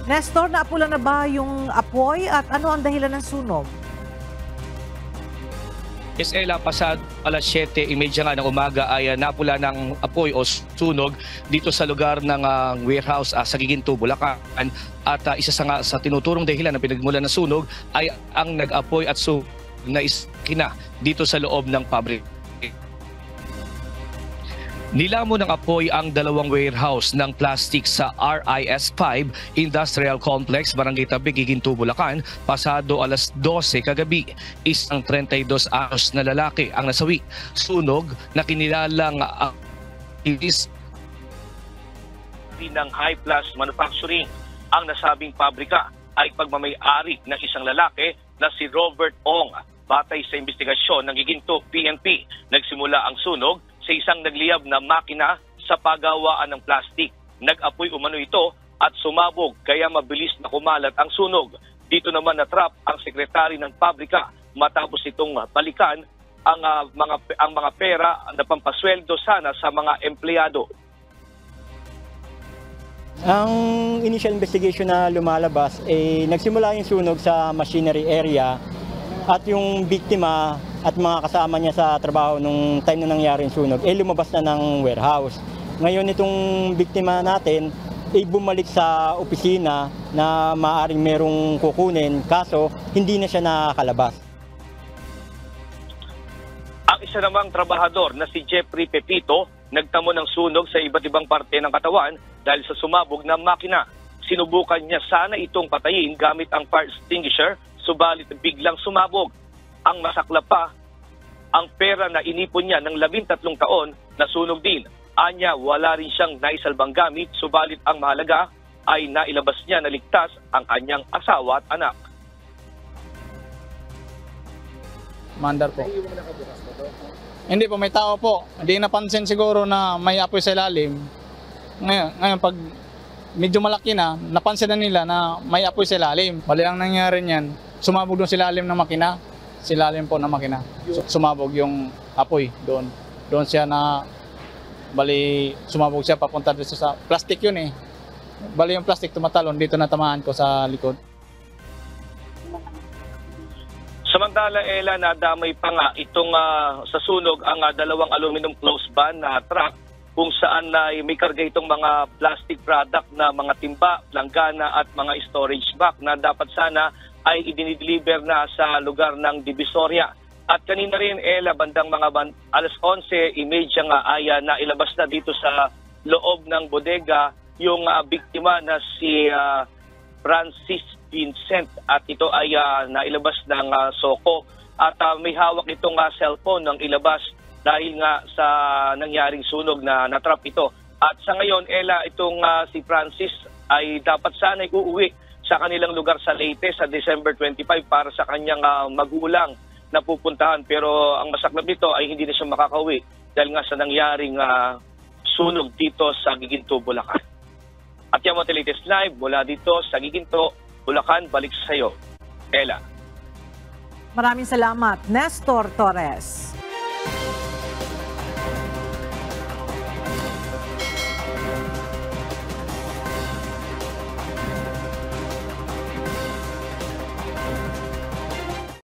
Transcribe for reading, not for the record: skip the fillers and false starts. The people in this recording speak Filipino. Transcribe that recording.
Nestor, naapula na ba yung apoy at ano ang dahilan ng sunog? Yes, Ella, pasado alas 7:30 nga ng umaga ay napula ng apoy o sunog dito sa lugar ng warehouse sa Giginto, Bulacan. At isa sa tinuturong dahilan na pinagmulan ng sunog ay ang nag-apoy at sunog na iskina dito sa loob ng pabrika. Nilamon ng apoy ang dalawang warehouse ng plastic sa RIS5 Industrial Complex, Barangay Tabi, Giginto, Bulacan, pasado alas 12 kagabi. Isang 32 anyos na lalaki ang nasawi. Sunog na kinilalang activist ng High Plus Manufacturing. Ang nasabing pabrika ay pagmamay-ari ng isang lalaki na si Robert Ong. Batay sa investigasyon ng Giginto PNP, nagsimula ang sunog sa isang nagliyab na makina sa paggawaan ng plastik. Nag-apoy umano ito at sumabog kaya mabilis na kumalat ang sunog. Dito naman natrap ang sekretary ng pabrika matapos itong balikan ang mga pera na pampasweldo sana sa mga empleyado. Ang initial investigation na lumalabas nagsimula yung sunog sa machinery area at yung biktima at mga kasama niya sa trabaho nung time na nangyari yung sunog, lumabas na ng warehouse. Ngayon itong biktima natin bumalik sa opisina na maaaring merong kukunin, kaso hindi na siya nakakalabas. Ang isa namang trabahador na si Jeffrey Pepito nagtamo ng sunog sa iba't ibang parte ng katawan dahil sa sumabog na makina. Sinubukan niya sana itong patayin gamit ang fire extinguisher, subalit biglang sumabog. Ang masaklap pa, ang pera na inipon niya ng 13 taon nasunog din. Anya, wala rin siyang naisalbang gamit, subalit ang mahalaga ay nailabas niya na ligtas ang kanyang asawa at anak. Mandar po. Hindi po, may tao po. Hindi napansin siguro na may apoy sa ilalim. Ngayon pag medyo malaki na, napansin na nila na may apoy sa ilalim. Bali ang nangyari niyan, sumabog doon sa ilalim ng makina. Silalim po ng makina. Sumabog yung apoy doon. Doon siya bali sumabog siya papunta dito sa plastic yun eh. Bali yung plastic tumatalon, dito natamaan ko sa likod. Samantala, Ella, nadamay pa nga itong sa sunog ang dalawang aluminum close van na truck kung saan may karga itong mga plastic product na mga timba, langgana at mga storage bag na dapat sana ay idinideliver na sa lugar ng Divisoria. At kanina rin, Ella, bandang mga alas 11:30 nga ay nailabas na dito sa loob ng bodega yung biktima na si Francis Vincent. At ito ay nailabas ng soko. At may hawak itong cellphone ng ilabas dahil nga sa nangyaring sunog na natrap ito. At sa ngayon, Ella, itong si Francis ay dapat sana uuwi sa kanilang lugar sa Leyte sa December 25 para sa kanyang magulang na pupuntahan. Pero ang masaklap nito ay hindi na siya makakauwi dahil nga sa nangyaring sunog dito sa Giginto, Bulacan. At yan mo latest live mula dito sa Giginto, Bulacan. Balik sa iyo, Ella. Maraming salamat, Nestor Torres.